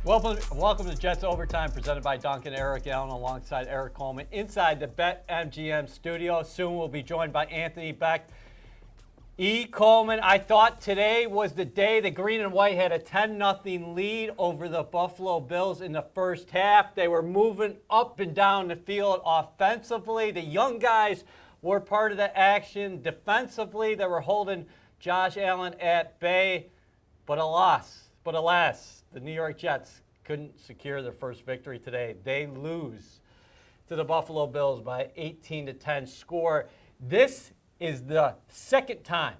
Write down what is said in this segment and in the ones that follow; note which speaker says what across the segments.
Speaker 1: Welcome to Jets Overtime, presented by Duncan. Eric Allen alongside Eric Coleman inside the BetMGM studio. Soon we'll be joined by Anthony Beck. Coleman, I thought today was the day the Green and White had a 10-0 lead over the Buffalo Bills in the first half. They were moving up and down the field offensively. The young guys were part of the action. Defensively, they were holding Josh Allen at bay. But alas, the New York Jets couldn't secure their first victory today. They lose to the Buffalo Bills by 18-10 score. This is the second time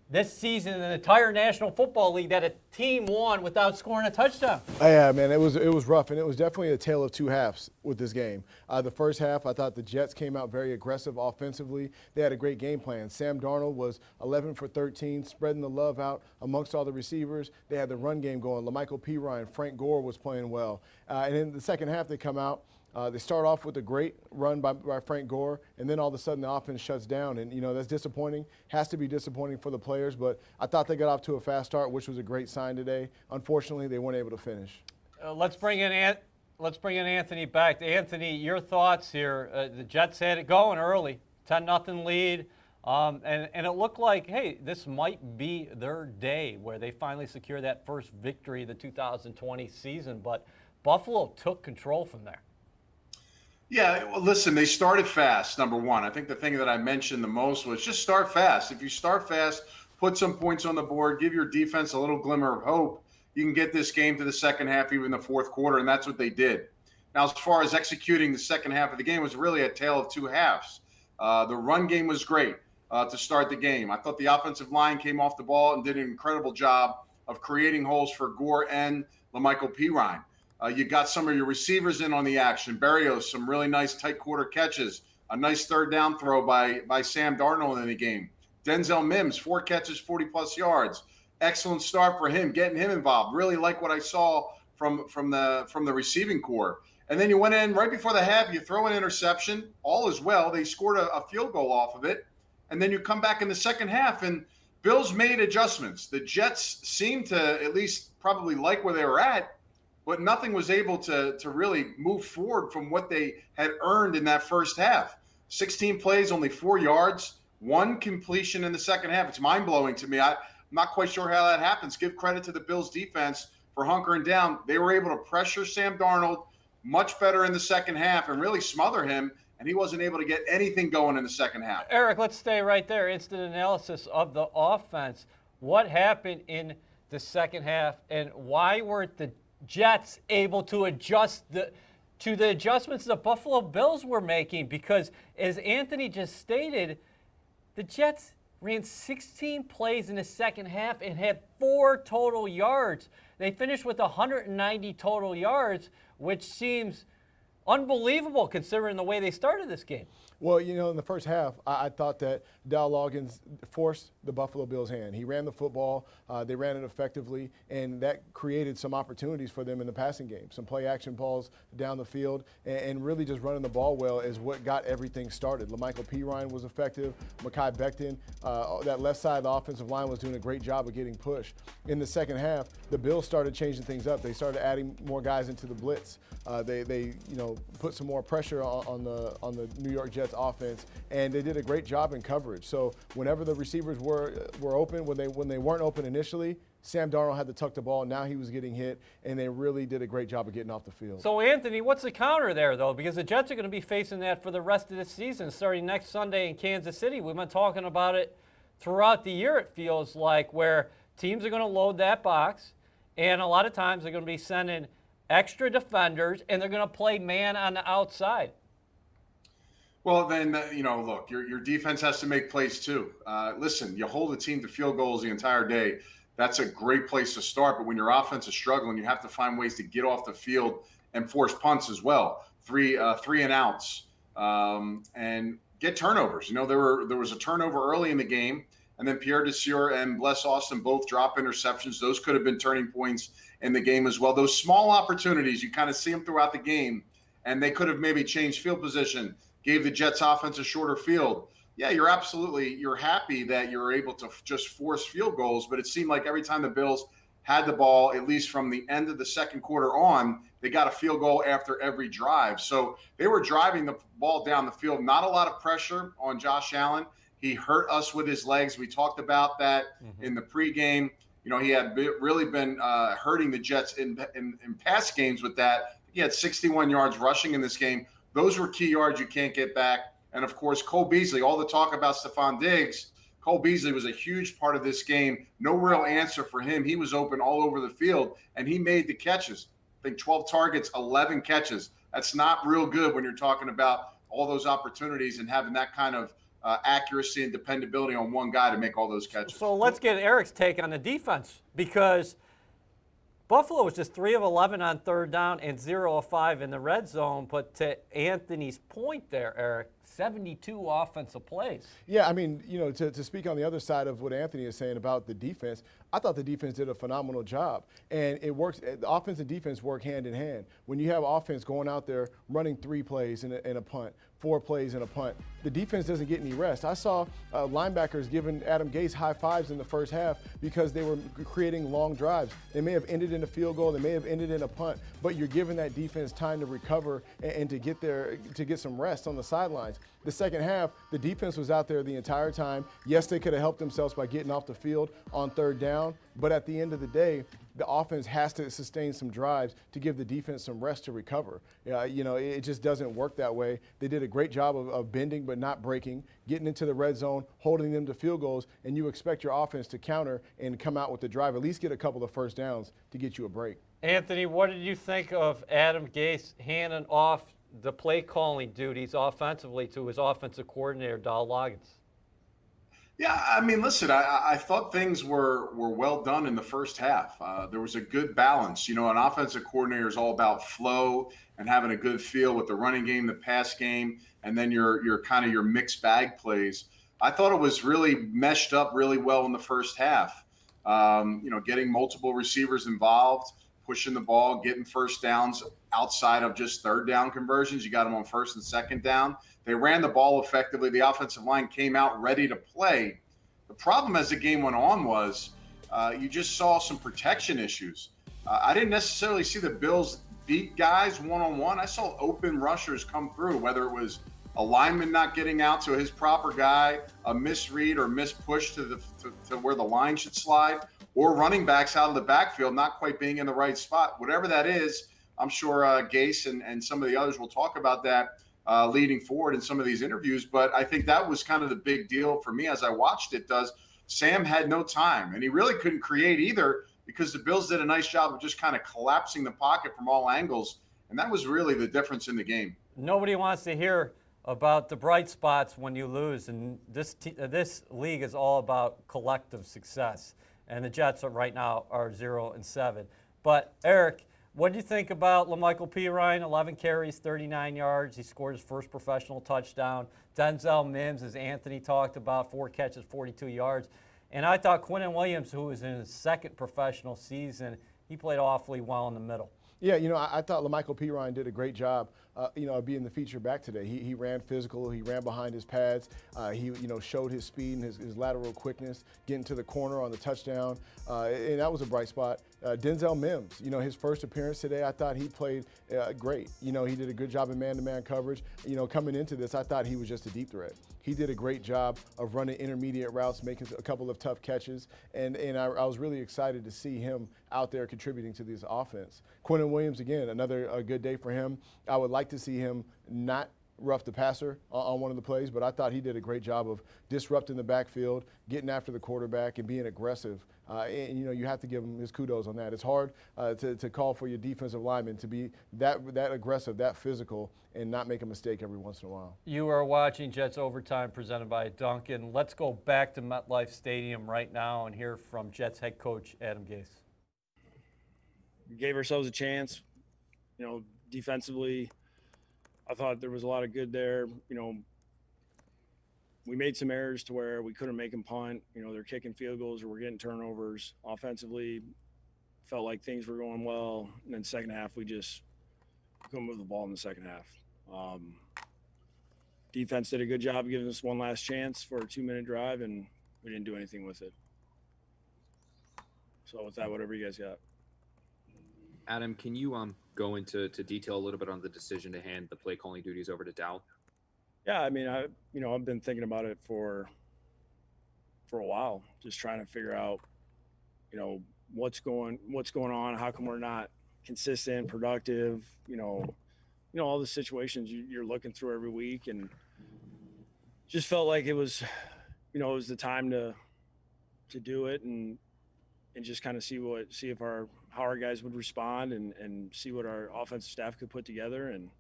Speaker 1: this season in the entire National Football League that a team won without scoring a touchdown.
Speaker 2: Yeah, man, it was rough, and it was definitely a tale of two halves with this game. The first half, I thought the Jets came out very aggressive offensively. They had a great game plan. Sam Darnold was 11 for 13, spreading the love out amongst all the receivers. They had the run game going. Lamichael Pirine, Frank Gore was playing well. And in the second half, they come out. They start off with a great run by Frank Gore, and then all of a sudden the offense shuts down. And, that's disappointing. Has to be disappointing for the players, but I thought they got off to a fast start, which was a great sign today. Unfortunately, they weren't able to finish.
Speaker 1: Let's bring in Anthony Beck. Anthony, your thoughts here. The Jets had it going early, 10-0 lead, and it looked like, hey, this might be their day where they finally secure that first victory of the 2020 season, but Buffalo took control from there.
Speaker 3: Yeah, well, listen, they started fast, number one. I think the thing that I mentioned the most was just start fast. If you start fast, put some points on the board, give your defense a little glimmer of hope, you can get this game to the second half, even the fourth quarter, and that's what they did. Now, as far as executing the second half of the game, it was really a tale of two halves. The run game was great to start the game. I thought the offensive line came off the ball and did an incredible job of creating holes for Gore and Lamichael Pirine. You got some of your receivers in on the action. Berrios, some really nice tight quarter catches. A nice third down throw by Sam Darnold in the game. Denzel Mims, 4 catches, 40-plus yards. Excellent start for him, getting him involved. Really like what I saw from the receiving core. And then you went in right before the half, you throw an interception. All is well. They scored a field goal off of it. And then you come back in the second half, and Bills made adjustments. The Jets seemed to at least probably like where they were at, but nothing was able to really move forward from what they had earned in that first half. 16 plays, only 4 yards, 1 completion in the second half. It's mind-blowing to me. I'm not quite sure how that happens. Give credit to the Bills' defense for hunkering down. They were able to pressure Sam Darnold much better in the second half and really smother him, and he wasn't able to get anything going in the second half.
Speaker 1: Eric, let's stay right there. Instant analysis of the offense. What happened in the second half, and why weren't the Jets able to adjust to the adjustments the Buffalo Bills were making? Because as Anthony just stated, the Jets ran 16 plays in the second half and had 4 total yards. They finished with 190 total yards, which seems unbelievable considering the way they started this game.
Speaker 2: Well, in the first half, I thought that Dow Loggins forced the Buffalo Bills' hand. He ran the football. They ran it effectively, and that created some opportunities for them in the passing game. Some play-action balls down the field, and really just running the ball well is what got everything started. Lamichael Pirine was effective. Mekhi Becton, that left side of the offensive line was doing a great job of getting pushed. In the second half, the Bills started changing things up. They started adding more guys into the blitz. They put some more pressure on the New York Jets offense, and they did a great job in coverage. So whenever the receivers were open, when they weren't open initially, Sam Darnold had to tuck the ball. Now he was getting hit, and they really did a great job of getting off the field.
Speaker 1: So, Anthony, what's the counter there, though? Because the Jets are going to be facing that for the rest of the season, starting next Sunday in Kansas City. We've been talking about it throughout the year, it feels like, where teams are going to load that box, and a lot of times they're going to be sending extra defenders, and they're going to play man on the outside.
Speaker 3: Well, then, look, your defense has to make plays too. Listen, you hold a team to field goals the entire day. That's a great place to start. But when your offense is struggling, you have to find ways to get off the field and force punts as well. Three and outs, and get turnovers. There was a turnover early in the game, and then Pierre Desir and Bless Austin both drop interceptions. Those could have been turning points in the game as well. Those small opportunities, you kind of see them throughout the game, and they could have maybe changed field position, gave the Jets offense a shorter field. Yeah, you're happy that you're able to just force field goals, but it seemed like every time the Bills had the ball, at least from the end of the second quarter on. They got a field goal after every drive. So they were driving the ball down the field. Not a lot of pressure on Josh Allen. He hurt us with his legs. We talked about that in the pregame. You know, he had really been hurting the Jets in past games with that. He had 61 yards rushing in this game. Those were key yards you can't get back. And, of course, Cole Beasley, all the talk about Stephon Diggs, Cole Beasley was a huge part of this game. No real answer for him. He was open all over the field, and he made the catches. I think 12 targets, 11 catches. That's not real good when you're talking about all those opportunities and having that kind of accuracy and dependability on one guy to make all those catches.
Speaker 1: So let's get Eric's take on the defense, because Buffalo was just 3 of 11 on third down and 0 of 5 in the red zone. But to Anthony's point there, Eric, 72 offensive plays.
Speaker 2: Yeah, I mean, you know, to speak on the other side of what Anthony is saying about the defense, I thought the defense did a phenomenal job. And it works, the offense and defense work hand in hand. When you have offense going out there running 3 plays and a punt, 4 plays and a punt, the defense doesn't get any rest. I saw linebackers giving Adam Gase high fives in the first half because they were creating long drives. They may have ended in a field goal, they may have ended in a punt, but you're giving that defense time to recover and to get there, to get some rest on the sidelines. The second half, the defense was out there the entire time. Yes, they could have helped themselves by getting off the field on third down, but at the end of the day, the offense has to sustain some drives to give the defense some rest to recover. You know, it just doesn't work that way. They did a great job of bending but not breaking, getting into the red zone, holding them to field goals, and you expect your offense to counter and come out with the drive, at least get a couple of first downs to get you a break.
Speaker 1: Anthony, what did you think of Adam Gase handing off the play calling duties offensively to his offensive coordinator, Donald Loggins?
Speaker 3: Yeah, I mean, listen, I thought things were well done in the first half. There was a good balance. You know, an offensive coordinator is all about flow and having a good feel with the running game, the pass game, and then your kind of your mixed bag plays. I thought it was really meshed up really well in the first half. You know, getting multiple receivers involved, pushing the ball, getting first downs outside of just third down conversions. You got them on first and second down. They ran the ball effectively. The offensive line came out ready to play. The problem as the game went on was you just saw some protection issues. I didn't necessarily see the Bills beat guys one-on-one. I saw open rushers come through, whether it was a lineman not getting out to his proper guy, a misread or mispush to where the line should slide, or running backs out of the backfield not quite being in the right spot. Whatever that is, I'm sure Gase and some of the others will talk about that leading forward in some of these interviews. But I think that was kind of the big deal for me as I watched it. Sam had no time, and he really couldn't create either because the Bills did a nice job of just kind of collapsing the pocket from all angles, and that was really the difference in the game.
Speaker 1: Nobody wants to hear about the bright spots when you lose, and this league is all about collective success. And the Jets right now are 0-7. But Eric, what do you think about LaMichael Pirine? 11 carries, 39 yards. He scored his first professional touchdown. Denzel Mims, as Anthony talked about, 4 catches, 42 yards. And I thought Quinnen Williams, who was in his second professional season, he played awfully well in the middle.
Speaker 2: Yeah, you know, I thought LaMichael Pirine did a great job, you know, of being the feature back today. He ran physical. He ran behind his pads. He, you know, showed his speed and his lateral quickness, getting to the corner on the touchdown, and that was a bright spot. Denzel Mims, you know, his first appearance today, I thought he played great. You know, he did a good job in man-to-man coverage. You know, coming into this, I thought he was just a deep threat. He did a great job of running intermediate routes, making a couple of tough catches, and I was really excited to see him out there contributing to this offense. Quinnen Williams, again, another good day for him. I would like to see him not rough the passer on one of the plays, but I thought he did a great job of disrupting the backfield, getting after the quarterback, and being aggressive. And, you know, you have to give him his kudos on that. It's hard to call for your defensive lineman to be that aggressive, that physical, and not make a mistake every once in a while.
Speaker 1: You are watching Jets Overtime presented by Duncan. Let's go back to MetLife Stadium right now and hear from Jets head coach Adam Gase.
Speaker 4: We gave ourselves a chance. You know, defensively, I thought there was a lot of good there. You know, we made some errors to where we couldn't make them punt. You know, they're kicking field goals or we're getting turnovers. Offensively, felt like things were going well. And then second half, we just couldn't move the ball in the second half. Defense did a good job of giving us one last chance for a 2-minute drive, and we didn't do anything with it. So with that, whatever you guys got.
Speaker 5: Adam, can you go into detail a little bit on the decision to hand the play calling duties over to Dal?
Speaker 4: Yeah, I mean, I've been thinking about it for a while, just trying to figure out, what's going on. How come we're not consistent, productive? All the situations you're looking through every week, and just felt like it was the time to do it and just kind of see if how our guys would respond and see what our offensive staff could put together. And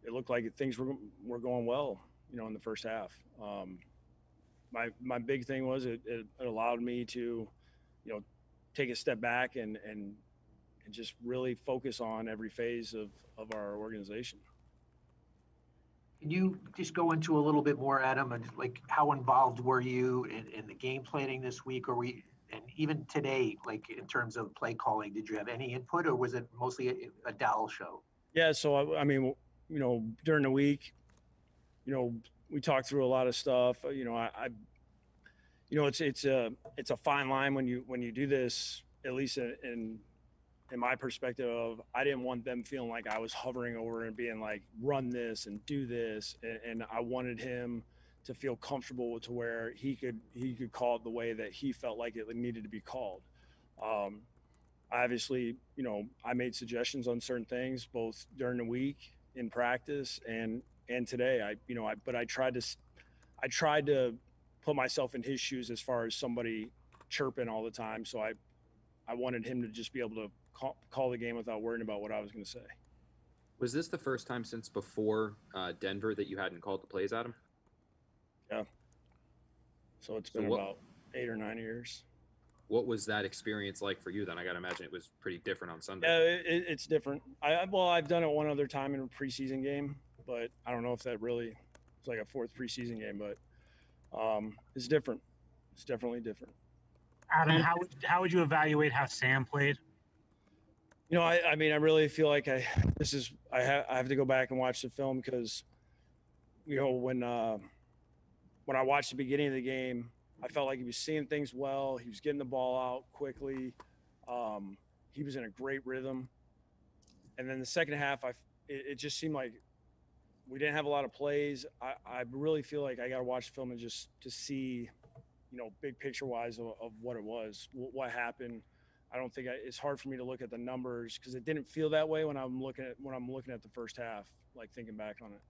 Speaker 4: it looked like things were going well, in the first half. My big thing was it allowed me to, take a step back and just really focus on every phase of our organization.
Speaker 6: Can you just go into a little bit more, Adam, and like how involved were you in the game planning this week, and even today, like in terms of play calling, did you have any input, or was it mostly a Dowell show?
Speaker 4: Yeah, so I mean, during the week, we talked through a lot of stuff. It's a fine line when you do this, at least in my perspective of, I didn't want them feeling like I was hovering over and being like, run this and do this. And I wanted him to feel comfortable to where he could call it the way that he felt like it needed to be called. Obviously, I made suggestions on certain things, both during the week in practice and today. But I tried to put myself in his shoes as far as somebody chirping all the time. So I wanted him to just be able to call the game without worrying about what I was going to say.
Speaker 5: Was this the first time since before Denver that you hadn't called the plays, Adam?
Speaker 4: Yeah. So it's been about 8 or 9 years.
Speaker 5: What was that experience like for you then? I got to imagine it was pretty different on Sunday.
Speaker 4: Yeah, it's different. I've done it one other time in a preseason game, but I don't know if that really it's like a fourth preseason game, but it's different. It's definitely different.
Speaker 7: Adam, how would you evaluate how Sam played?
Speaker 4: I mean, I really feel like I have to go back and watch the film because, when I watched the beginning of the game, I felt like he was seeing things well. He was getting the ball out quickly. He was in a great rhythm. And then the second half, it just seemed like we didn't have a lot of plays. I really feel like I got to watch the film and just to see, big picture wise of what it was, what happened. I don't think it's hard for me to look at the numbers because it didn't feel that way when I'm looking at the first half, like thinking back on it.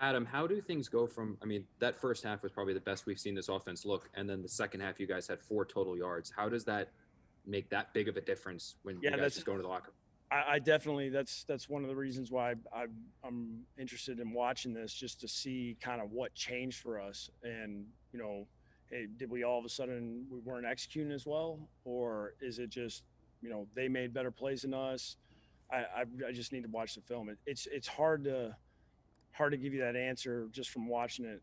Speaker 5: Adam, how do things go from, that first half was probably the best we've seen this offense look, and then the second half you guys had 4 total yards. How does that make that big of a difference when you guys just go into the locker room?
Speaker 4: I definitely, that's one of the reasons why I'm interested in watching this, just to see kind of what changed for us. And, hey, did we all of a sudden we weren't executing as well? Or is it just, they made better plays than us? I just need to watch the film. It's hard to give you that answer just from watching it,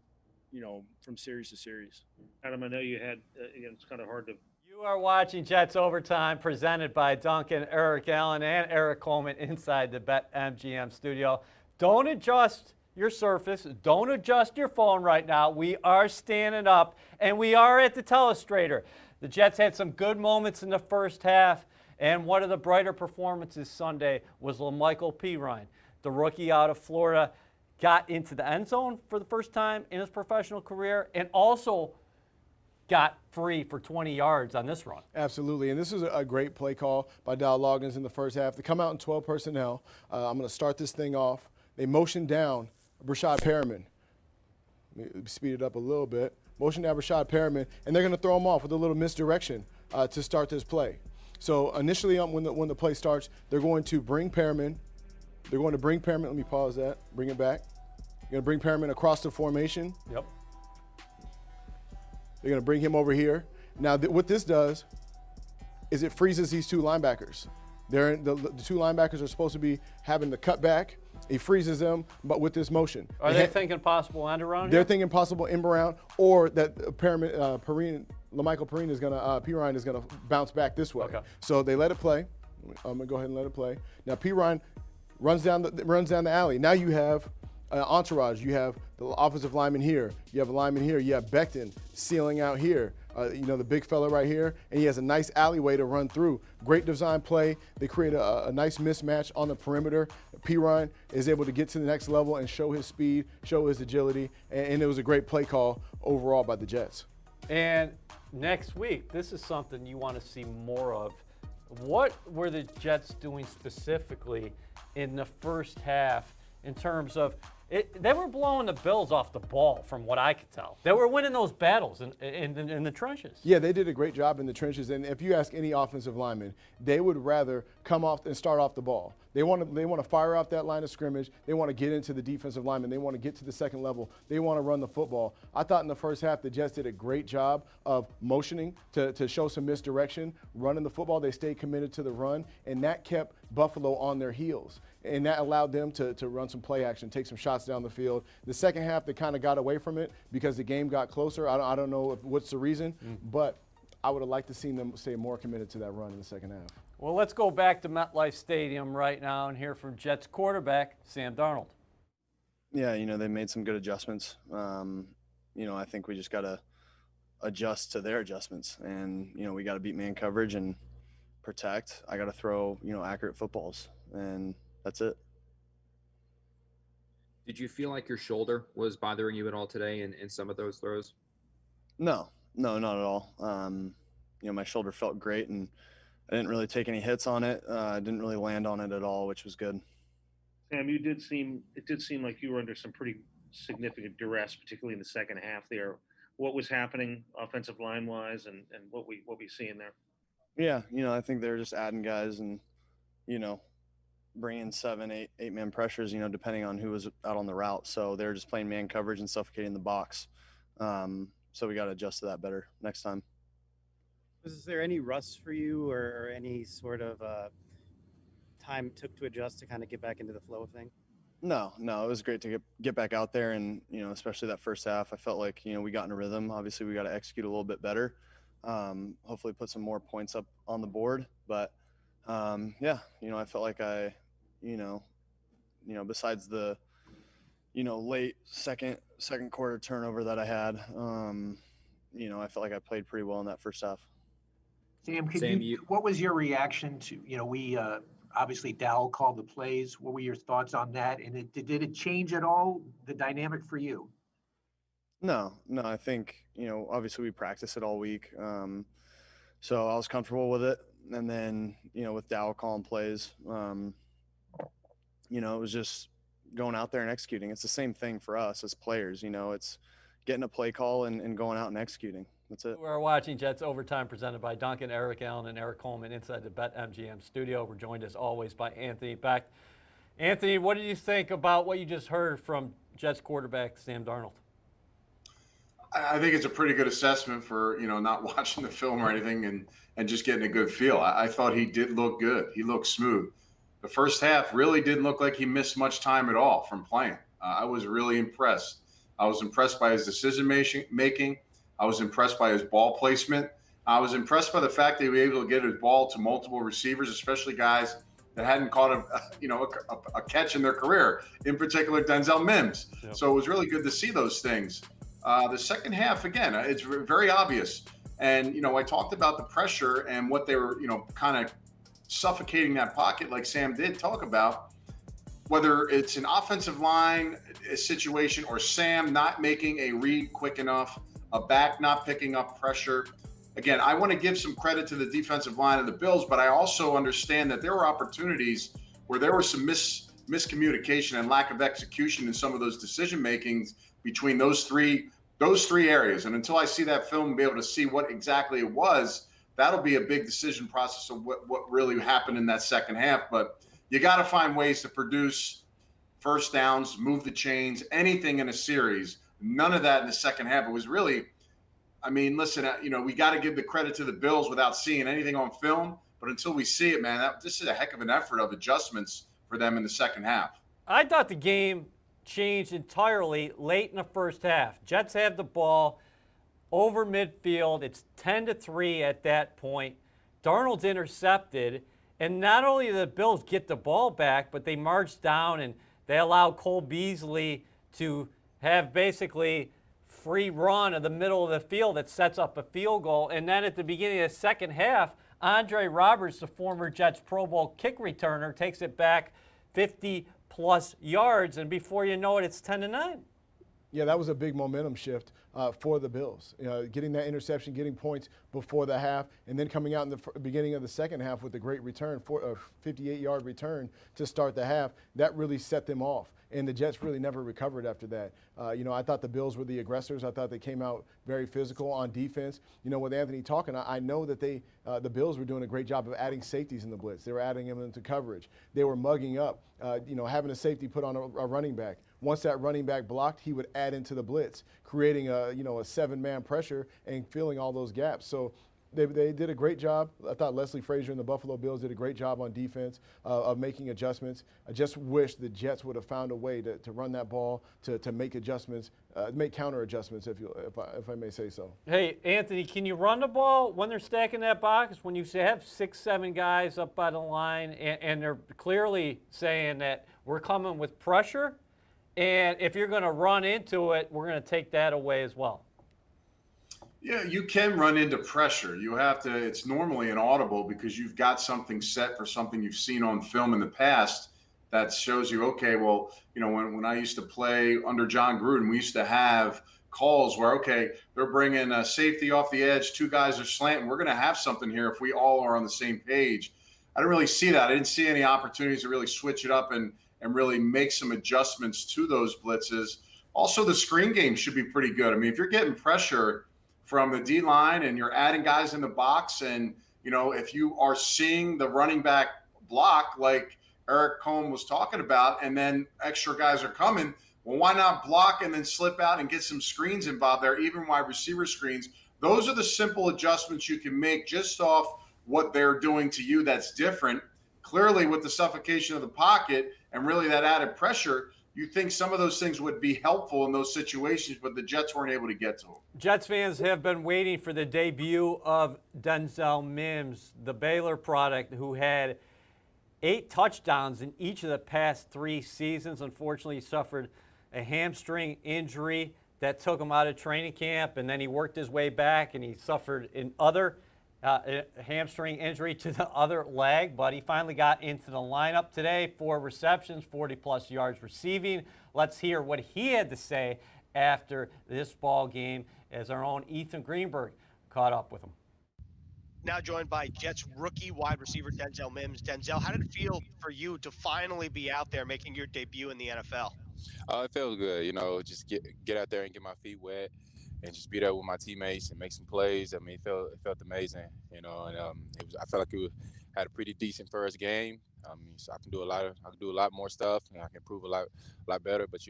Speaker 4: from series to series.
Speaker 7: Adam, I know you had, it's kind of hard to.
Speaker 1: You are watching Jets Overtime, presented by Duncan, Eric Allen, and Eric Coleman inside the BetMGM studio. Don't adjust your surface. Don't adjust your phone right now. We are standing up, and we are at the Telestrator. The Jets had some good moments in the first half, and one of the brighter performances Sunday was Mekhi Becton, the rookie out of Florida, got into the end zone for the first time in his professional career, and also got free for 20 yards on this run.
Speaker 2: Absolutely, and this is a great play call by Dow Loggins in the first half. They come out in 12 personnel. I'm going to start this thing off. They motion down Brashad Perriman. Let me speed it up a little bit. Motion down Brashad Perriman, and they're going to throw him off with a little misdirection to start this play. So initially, when the play starts, they're going to bring Perriman. They're going to bring Perriman. Let me pause that. Bring it back. They're going to bring Perriman across the formation.
Speaker 1: Yep.
Speaker 2: They're going to bring him over here. Now, what this does is it freezes these 2 linebackers. The 2 linebackers are supposed to be having the cut back. He freezes them, but with this motion.
Speaker 1: Are they thinking possible end around
Speaker 2: They're
Speaker 1: here?
Speaker 2: thinking possible end around, or that Lamichael Perine is going to bounce back this way.
Speaker 1: Okay.
Speaker 2: So they let it play. I'm going to go ahead and let it play. Now, Perine runs down the alley. Now you have entourage. You have the offensive lineman here. You have a lineman here. You have Becton sealing out here. the big fella right here, and he has a nice alleyway to run through. Great design play. They create a nice mismatch on the perimeter. P-Ryan is able to get to the next level and show his speed, show his agility, and it was a great play call overall by the Jets.
Speaker 1: And next week, this is something you want to see more of. What were the Jets doing specifically in the first half in terms of they were blowing the Bills off the ball, from what I could tell. They were winning those battles in the trenches.
Speaker 2: Yeah, they did a great job in the trenches. And if you ask any offensive lineman, they would rather come off and start off the ball. They want to fire out that line of scrimmage. They want to get into the defensive lineman. They want to get to the second level. They want to run the football. I thought in the first half the Jets did a great job of motioning to show some misdirection, running the football. They stayed committed to the run, and that kept Buffalo on their heels. And that allowed them to run some play action, take some shots down the field. The second half, they kind of got away from it because the game got closer. I don't know what's the reason, but I would have liked to seen them stay more committed to that run in the second half.
Speaker 1: Well, let's go back to MetLife Stadium right now and hear from Jets quarterback Sam Darnold.
Speaker 8: Yeah, they made some good adjustments. I think we just got to adjust to their adjustments. And, we got to beat man coverage and protect. I got to throw, accurate footballs. And that's it.
Speaker 5: Did you feel like your shoulder was bothering you at all today in some of those throws?
Speaker 8: No, not at all. My shoulder felt great, and I didn't really take any hits on it. I didn't really land on it at all, which was good.
Speaker 9: Sam, it did seem like you were under some pretty significant duress, particularly in the second half there. What was happening offensive line wise, and what we seeing there?
Speaker 8: Yeah, I think they're just adding guys and, bringing 7, 8 man pressures, depending on who was out on the route. So they're just playing man coverage and suffocating the box. So we got to adjust to that better next time.
Speaker 10: Was there any rust for you or any sort of time it took to adjust to kind of get back into the flow of things?
Speaker 8: No, it was great to get back out there, and especially that first half, I felt like we got in a rhythm. Obviously, we got to execute a little bit better. Hopefully, put some more points up on the board. But I felt like I, besides the late second quarter turnover that I had, I felt like I played pretty well in that first half.
Speaker 6: Sam, what was your reaction to, we obviously Dowell called the plays. What were your thoughts on that? And did it change at all the dynamic for you?
Speaker 8: No, I think, obviously we practiced it all week. So I was comfortable with it. And then, with Dowell calling plays, it was just going out there and executing. It's the same thing for us as players. It's getting a play call and going out and executing. That's it.
Speaker 1: We're watching Jets Overtime presented by Duncan, Eric Allen, and Eric Coleman inside the BetMGM studio. We're joined as always by Anthony Beck. Anthony, what did you think about what you just heard from Jets quarterback Sam Darnold?
Speaker 3: I think it's a pretty good assessment for, not watching the film or anything and just getting a good feel. I thought he did look good. He looked smooth. The first half really didn't look like he missed much time at all from playing. I was really impressed. I was impressed by his decision making. I was impressed by his ball placement. I was impressed by the fact that he was able to get his ball to multiple receivers, especially guys that hadn't caught a catch in their career, in particular Denzel Mims. Yep. So it was really good to see those things. The second half, again, it's very obvious. And, I talked about the pressure and what they were, kind of suffocating that pocket like Sam did talk about. Whether it's an offensive line situation or Sam not making a read quick enough, a back not picking up pressure. Again, I want to give some credit to the defensive line of the Bills, but I also understand that there were opportunities where there was some miscommunication and lack of execution in some of those decision makings between those three areas. And until I see that film and be able to see what exactly it was, that'll be a big decision process of what really happened in that second half. But you got to find ways to produce first downs, move the chains, anything in a series. None of that in the second half. It was really, listen, we got to give the credit to the Bills without seeing anything on film. But until we see it, man, this is a heck of an effort of adjustments for them in the second half.
Speaker 1: I thought the game changed entirely late in the first half. Jets have the ball over midfield. It's 10-3 at that point. Darnold's intercepted. And not only did the Bills get the ball back, but they marched down and they allowed Cole Beasley to have basically free run of the middle of the field that sets up a field goal. And then at the beginning of the second half, Andre Roberts, the former Jets Pro Bowl kick returner, takes it back 50-plus yards, and before you know it, it's 10-9.
Speaker 2: Yeah, that was a big momentum shift for the Bills. Getting that interception, getting points before the half, and then coming out in the beginning of the second half with a great return, a 58-yard return to start the half. That really set them off, and the Jets really never recovered after that. I thought the Bills were the aggressors. I thought they came out very physical on defense. With Anthony talking, I know that the Bills were doing a great job of adding safeties in the blitz. They were adding them into coverage. They were mugging up, having a safety put on a running back. Once that running back blocked, he would add into the blitz, creating a 7-man pressure and filling all those gaps. So they did a great job. I thought Leslie Frazier and the Buffalo Bills did a great job on defense of making adjustments. I just wish the Jets would have found a way to run that ball, to make adjustments, make counter adjustments, if I may say so.
Speaker 1: Hey, Anthony, can you run the ball when they're stacking that box? When you have 6, 7 guys up by the line, and they're clearly saying that we're coming with pressure, and if you're going to run into it, we're going to take that away as well.
Speaker 3: Yeah, you can run into pressure. You have to, it's normally inaudible because you've got something set for something you've seen on film in the past that shows you, okay, well, when I used to play under John Gruden, we used to have calls where, okay, they're bringing a safety off the edge, 2 guys are slanting. We're going to have something here if we all are on the same page. I didn't really see that. I didn't see any opportunities to really switch it up and really make some adjustments to those blitzes. Also, the screen game should be pretty good. I mean, if you're getting pressure from the D-line and you're adding guys in the box, and, if you are seeing the running back block like Eric Cohn was talking about, and then extra guys are coming, well, why not block and then slip out and get some screens involved there, even wide receiver screens? Those are the simple adjustments you can make just off what they're doing to you that's different. Clearly, with the suffocation of the pocket and really that added pressure, you think some of those things would be helpful in those situations, but the Jets weren't able to get to them.
Speaker 1: Jets fans have been waiting for the debut of Denzel Mims, the Baylor product, who had 8 touchdowns in each of the past 3 seasons. Unfortunately, he suffered a hamstring injury that took him out of training camp, and then he worked his way back, and he suffered another hamstring injury to the other leg, but he finally got into the lineup today. 4 receptions, 40-plus yards receiving. Let's hear what he had to say after this ball game as our own Ethan Greenberg caught up with him.
Speaker 11: Now joined by Jets rookie wide receiver Denzel Mims. Denzel, how did it feel for you to finally be out there making your debut in the NFL?
Speaker 12: It feels good, just get out there and get my feet wet and just be there with my teammates and make some plays. I mean, it felt amazing, and I felt like had a pretty decent first game. So I can do a lot more stuff, and I can improve a lot better. But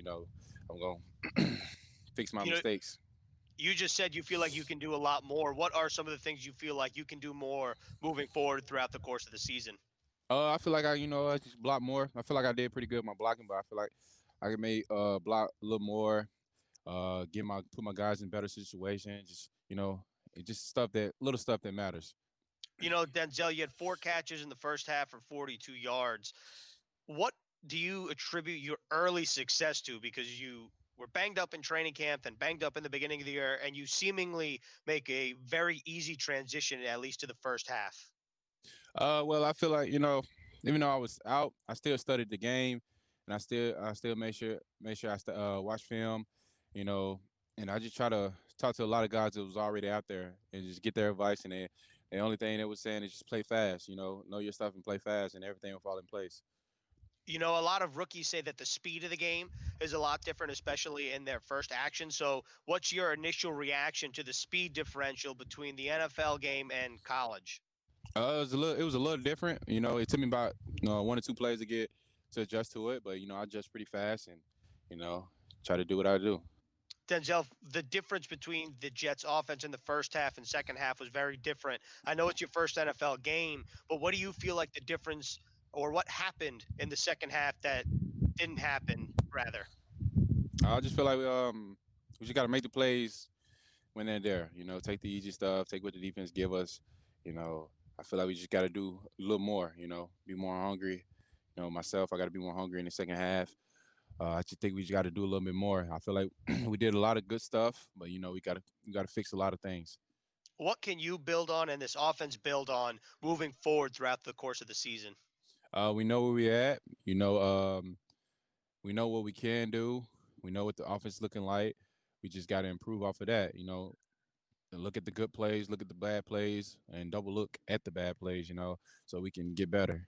Speaker 12: I'm gonna fix my mistakes.
Speaker 11: You just said you feel like you can do a lot more. What are some of the things you feel like you can do more moving forward throughout the course of the season?
Speaker 12: I feel like I just block more. I feel like I did pretty good with my blocking, but I feel like I can make block a little more. Put my guys in better situations. Just little stuff that matters.
Speaker 11: Denzel, you had 4 catches in the first half for 42 yards. What do you attribute your early success to? Because you were banged up in training camp and banged up in the beginning of the year, and you seemingly make a very easy transition, at least to the first half.
Speaker 12: Well, I feel like, even though I was out, I still studied the game, and I still made sure I watch film, and I just try to talk to a lot of guys that was already out there and just get their advice. And the only thing they were saying is just play fast, know your stuff and play fast, and everything will fall in place.
Speaker 11: A lot of rookies say that the speed of the game is a lot different, especially in their first action. So what's your initial reaction to the speed differential between the NFL game and college?
Speaker 12: It was a little different. It took me about 1 or 2 plays to adjust to it, but I adjust pretty fast and try to do what I do.
Speaker 11: Denzel, the difference between the Jets offense in the first half and second half was very different. I know it's your first NFL game, but what do you feel like the difference, or what happened in the second half that didn't happen, rather?
Speaker 12: I just feel like we just got to make the plays when they're there. Take the easy stuff, take what the defense give us. I feel like we just got to do a little more. Be more hungry. Myself, I got to be more hungry in the second half. I just think we just got to do a little bit more. I feel like we did a lot of good stuff, but we got to fix a lot of things.
Speaker 11: What can you build on and this offense build on moving forward throughout the course of the season?
Speaker 12: We know where we at. We know what we can do. We know what the offense is looking like. We just got to improve off of that. Look at the good plays, look at the bad plays, and double look at the bad plays. So we can get better.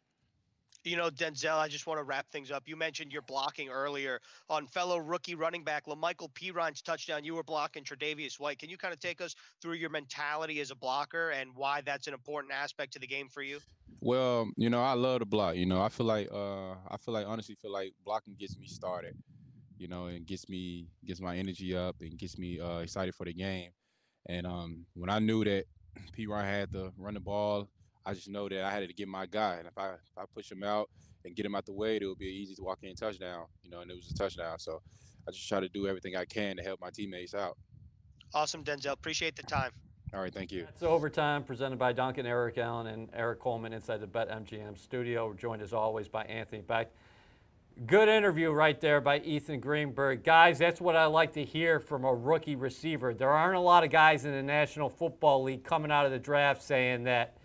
Speaker 11: Denzel, I just want to wrap things up. You mentioned your blocking earlier on fellow rookie running back LaMichael Piron's touchdown. You were blocking Tre'Davious White. Can you kind of take us through your mentality as a blocker and why that's an important aspect to the game for you?
Speaker 12: Well, I love to block. Honestly feel like blocking gets me started. And gets my energy up and gets me excited for the game. And when I knew that P. had to run the ball, I just know that I had to get my guy. And if I push him out and get him out the way, it would be an easy to walk in touchdown. And it was a touchdown. So I just try to do everything I can to help my teammates out.
Speaker 11: Awesome, Denzel. Appreciate the time.
Speaker 12: All right, thank you.
Speaker 1: It's Overtime, presented by Duncan, Eric Allen, and Eric Coleman inside the BetMGM studio. We're joined as always by Anthony Beck. Good interview right there by Ethan Greenberg. Guys, that's what I like to hear from a rookie receiver. There aren't a lot of guys in the National Football League coming out of the draft saying that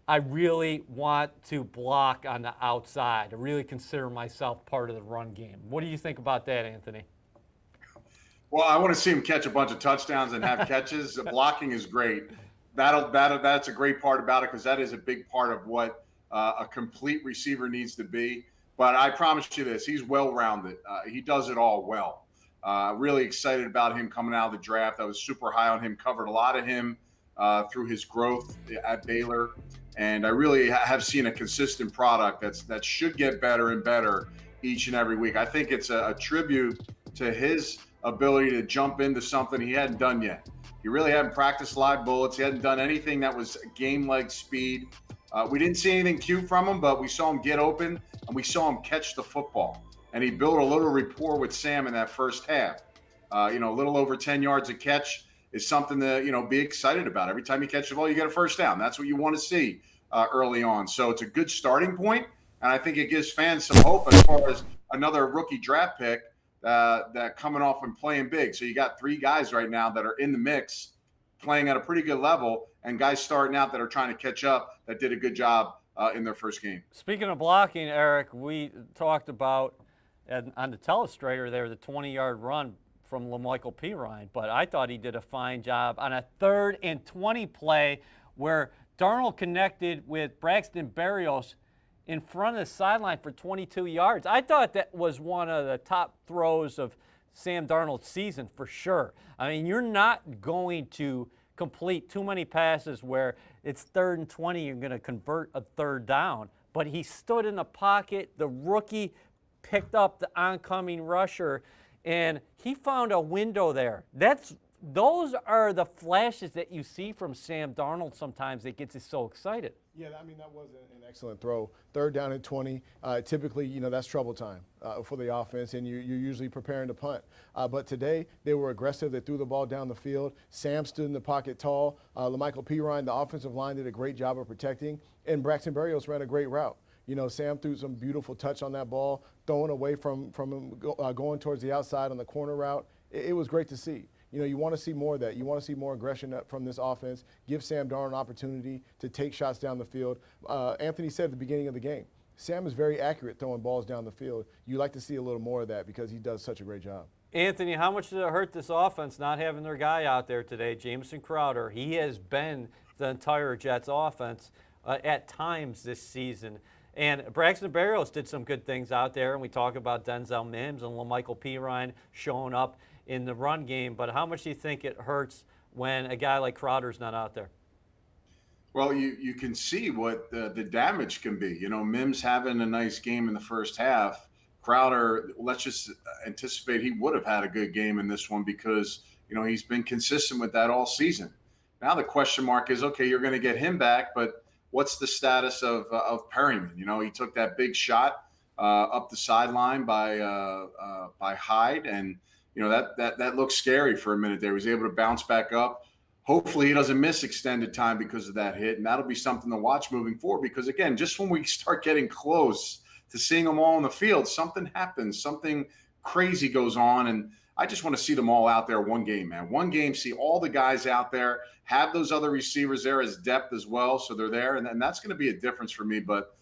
Speaker 1: I really want to block on the outside. I really consider myself part of the run game. What do you think about that, Anthony?
Speaker 3: Well, I want to see him catch a bunch of touchdowns and have catches. Blocking is great. That's a great part about it because that is a big part of what a complete receiver needs to be. But I promise you this, he's well-rounded. He does it all well. Really excited about him coming out of the draft. I was super high on him, covered a lot of him through his growth at Baylor. And I really have seen a consistent product that should get better and better each and every week. I think it's a tribute to his ability to jump into something he hadn't done yet. He really hadn't practiced live bullets. He hadn't done anything that was game-like speed. We didn't see anything cute from him, but we saw him get open and we saw him catch the football. And he built a little rapport with Sam in that first half. A little over 10 yards a catch is something to, be excited about. Every time you catch the ball, you get a first down. That's what you want to see early on. So it's a good starting point, and I think it gives fans some hope as far as another rookie draft pick that coming off and playing big. So you got 3 guys right now that are in the mix playing at a pretty good level, and guys starting out that are trying to catch up that did a good job in their first game.
Speaker 1: Speaking of blocking, Eric, we talked about on the Telestrator there the 20-yard run from LaMichael Pirine, but I thought he did a fine job on a 3rd and 20 play where Darnold connected with Braxton Berrios in front of the sideline for 22 yards. I thought that was one of the top throws of Sam Darnold's season for sure. I mean, you're not going to complete too many passes where it's 3rd and 20, you're going to convert a 3rd down. But he stood in the pocket. The rookie picked up the oncoming rusher, and he found a window there. Those are the flashes that you see from Sam Darnold sometimes that gets us so excited.
Speaker 2: Yeah, that was an excellent throw. 3rd down and 20. Typically, that's trouble time for the offense, and you're usually preparing to punt. But today, they were aggressive. They threw the ball down the field. Sam stood in the pocket tall. LaMichael Pirine, the offensive line, did a great job of protecting, and Braxton Berrios ran a great route. Sam threw some beautiful touch on that ball, throwing away from him going towards the outside on the corner route. It was great to see. You want to see more of that. You want to see more aggression from this offense. Give Sam Darnold an opportunity to take shots down the field. Anthony said at the beginning of the game, Sam is very accurate throwing balls down the field. You like to see a little more of that because he does such a great job.
Speaker 1: Anthony, how much did it hurt this offense not having their guy out there today, Jamison Crowder? He has been the entire Jets offense at times this season. And Braxton Berrios did some good things out there, and we talk about Denzel Mims and LaMichael Pirine showing up in the run game, but how much do you think it hurts when a guy like Crowder's not out there?
Speaker 3: Well, you can see what the damage can be. Mims having a nice game in the first half. Crowder, let's just anticipate he would have had a good game in this one because, he's been consistent with that all season. Now the question mark is, okay, you're going to get him back, but what's the status of Perryman? He took that big shot up the sideline by Hyde, and that looked scary for a minute there. He was able to bounce back up. Hopefully he doesn't miss extended time because of that hit, and that'll be something to watch moving forward because, again, just when we start getting close to seeing them all on the field, something happens. Something crazy goes on. And I just want to see them all out there one game, man. One game, see all the guys out there, have those other receivers there as depth as well, so they're there, and that's going to be a difference for me. But,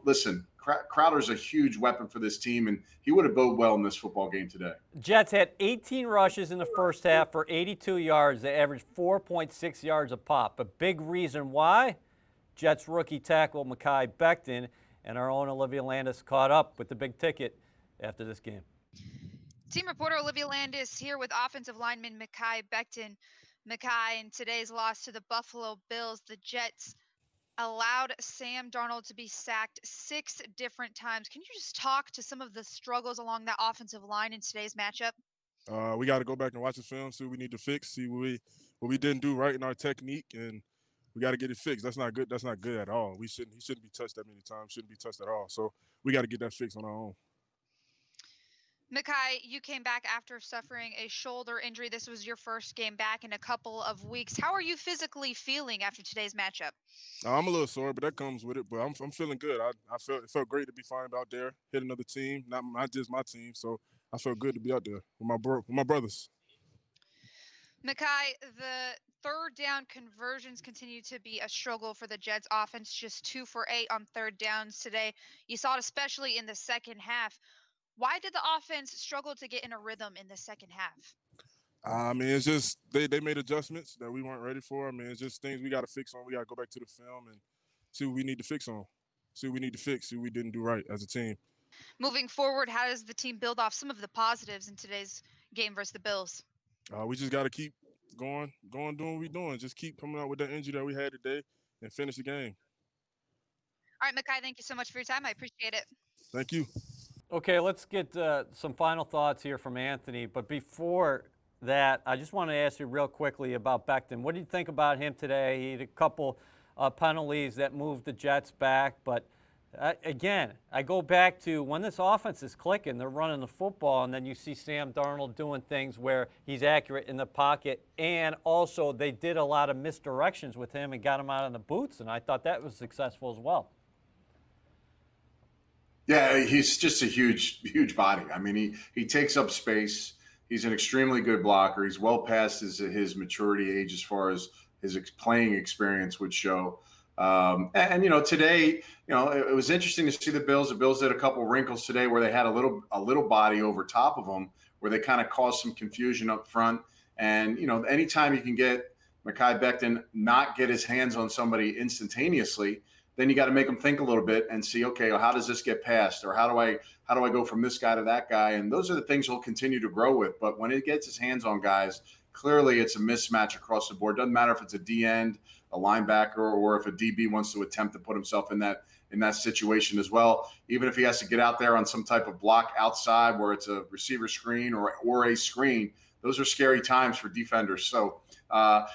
Speaker 3: listen, Crowder's a huge weapon for this team, and he would have bode well in this football game today.
Speaker 1: Jets had 18 rushes in the first half for 82 yards. They averaged 4.6 yards a pop. A big reason why? Jets rookie tackle Mekhi Becton and our own Olivia Landis caught up with the big ticket after this game.
Speaker 13: Team reporter Olivia Landis here with offensive lineman Mekhi Becton. Mekhi, in today's loss to the Buffalo Bills, the Jets allowed Sam Darnold to be sacked 6 different times. Can you just talk to some of the struggles along that offensive line in today's matchup?
Speaker 14: We got to go back and watch the film, see what we need to fix, see what we didn't do right in our technique, and we got to get it fixed. That's not good. That's not good at all. He shouldn't be touched that many times. Shouldn't be touched at all. So we got to get that fixed on our own.
Speaker 13: Mekhi, you came back after suffering a shoulder injury. This was your first game back in a couple of weeks. How are you physically feeling after today's matchup?
Speaker 14: I'm a little sore, but that comes with it. But I'm feeling good. It felt great to be finally out there, hit another team, not just my team. So I felt good to be out there with my brothers.
Speaker 13: Mekhi, the third down conversions continue to be a struggle for the Jets offense, just 2 for 8 on third downs today. You saw it especially in the second half. Why did the offense struggle to get in a rhythm in the second half?
Speaker 14: I mean, it's just they made adjustments that we weren't ready for. I mean, it's just things we got to fix on. We got to go back to the film and see what we need to fix on. See what we need to fix, see what we didn't do right as a team.
Speaker 13: Moving forward, how does the team build off some of the positives in today's game versus the Bills?
Speaker 14: We just got to keep going, doing what we're doing. Just keep coming out with that energy that we had today and finish the game.
Speaker 13: All right, Mekhi, thank you so much for your time. I appreciate it.
Speaker 14: Thank you.
Speaker 1: Okay, let's get some final thoughts here from Anthony. But before that, I just want to ask you real quickly about Becton. What do you think about him today? He had a couple penalties that moved the Jets back. But again, I go back to when this offense is clicking, they're running the football, and then you see Sam Darnold doing things where he's accurate in the pocket. And also, they did a lot of misdirections with him and got him out of the boots, and I thought that was successful as well.
Speaker 3: Yeah, he's just a huge body. I mean, he takes up space. He's an extremely good blocker. He's well past his maturity age as far as his playing experience would show. Today, it was interesting to see the Bills. The Bills did a couple wrinkles today where they had a little body over top of them, where they kind of caused some confusion up front. And anytime you can get Mekhi Becton not get his hands on somebody instantaneously, then you got to make them think a little bit and see, okay, well, how does this get passed, or how do I go from this guy to that guy? And those are the things he'll continue to grow with. But when it gets his hands on guys, clearly it's a mismatch across the board. Doesn't matter if it's a D end, a linebacker, or if a DB wants to attempt to put himself in that situation as well. Even if he has to get out there on some type of block outside where it's a receiver screen or a screen, those are scary times for defenders. So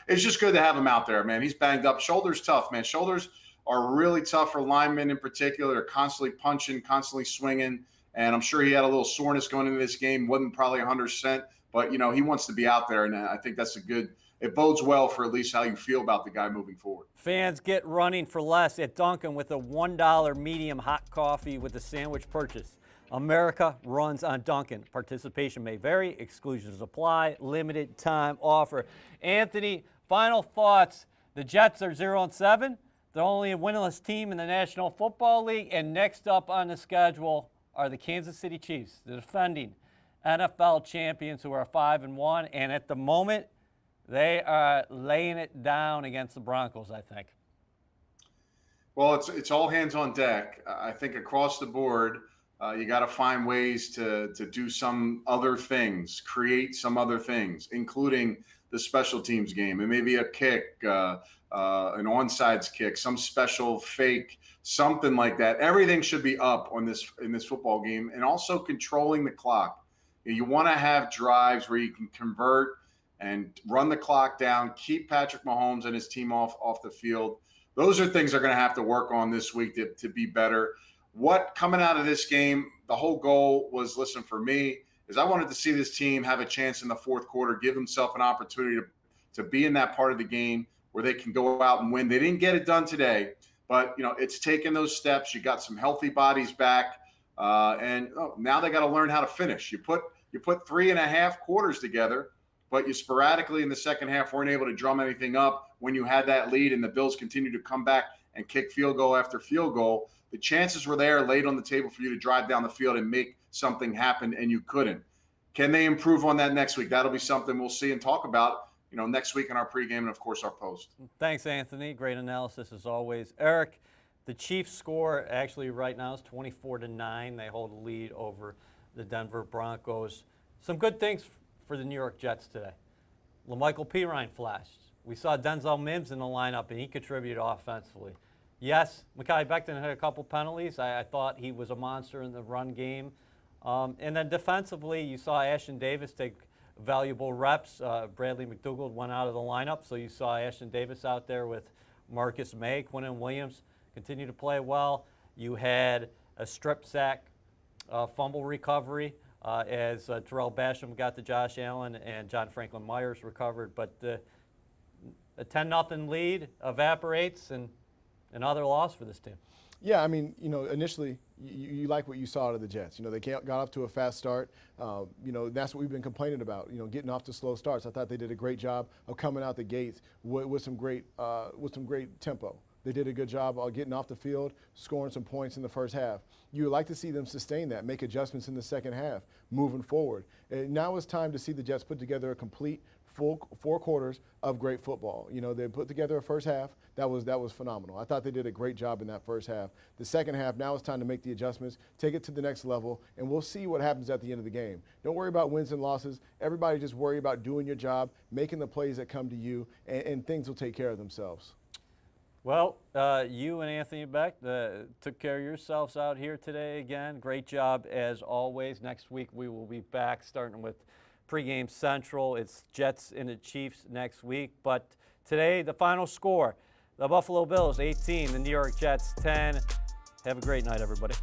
Speaker 3: it's just good to have him out there, man. He's banged up. Shoulders tough, man. Shoulders are really tough for linemen in particular. They're constantly punching, constantly swinging. And I'm sure he had a little soreness going into this game. Wasn't probably 100%, but, he wants to be out there. And I think that's it bodes well for at least how you feel about the guy moving forward.
Speaker 1: Fans get running for less at Dunkin' with a $1 medium hot coffee with a sandwich purchase. America runs on Dunkin'. Participation may vary. Exclusions apply. Limited time offer. Anthony, final thoughts. The Jets are 0-7. They're only a winless team in the National Football League. And next up on the schedule are the Kansas City Chiefs, the defending NFL champions who are 5-1. And at the moment, they are laying it down against the Broncos, I think.
Speaker 3: Well, it's all hands on deck. I think across the board, you got to find ways to do some other things, create some other things, including the special teams game. It may be a kick, an onside kick, some special fake, something like that. Everything should be up in this football game, and also controlling the clock. You want to have drives where you can convert and run the clock down, keep Patrick Mahomes and his team off the field. Those are things they're going to have to work on this week to be better. What coming out of this game, the whole goal was, listen, for me, is I wanted to see this team have a chance in the fourth quarter, give themselves an opportunity to be in that part of the game where they can go out and win. They didn't get it done today, but it's taken those steps. You got some healthy bodies back. Now they got to learn how to finish. You put 3.5 quarters together, but you sporadically in the second half weren't able to drum anything up when you had that lead, and the Bills continued to come back and kick field goal after field goal. The chances were there laid on the table for you to drive down the field and make something happen, and you couldn't. Can they improve on that next week? That'll be something we'll see and talk about, next week in our pregame and, of course, our post.
Speaker 1: Thanks, Anthony. Great analysis as always. Eric, the Chiefs score actually right now is 24-9. They hold a lead over the Denver Broncos. Some good things for the New York Jets today. LaMichael Pirine flashed. We saw Denzel Mims in the lineup, and he contributed offensively. Yes, Mekhi Becton had a couple penalties. I thought he was a monster in the run game. And then defensively, you saw Ashton Davis take valuable reps. Bradley McDougald went out of the lineup, so you saw Ashton Davis out there with Marcus May. Quinnen Williams continued to play well. You had a strip sack fumble recovery as Terrell Basham got to Josh Allen and John Franklin Myers recovered. But a 10-0 lead evaporates, and another loss for this team.
Speaker 2: Yeah, I mean, initially you like what you saw out of the Jets. They got off to a fast start. That's what we've been complaining about. Getting off to slow starts. I thought they did a great job of coming out the gates with some great tempo. They did a good job of getting off the field, scoring some points in the first half. You would like to see them sustain that, make adjustments in the second half, moving forward. And now it's time to see the Jets put together a complete full 4 quarters of great football. They put together a first half that was phenomenal. I thought they did a great job in that first half. The second half, now it's time to make the adjustments, take it to the next level, and we'll see what happens at the end of the game. Don't worry about wins and losses. Everybody just worry about doing your job, making the plays that come to you, and things will take care of themselves.
Speaker 1: Well, you and Anthony Beck took care of yourselves out here today again. Great job as always. Next week we will be back starting with pregame Central. It's Jets and the Chiefs next week. But today, the final score, the Buffalo Bills 18, the New York Jets 10. Have a great night, everybody.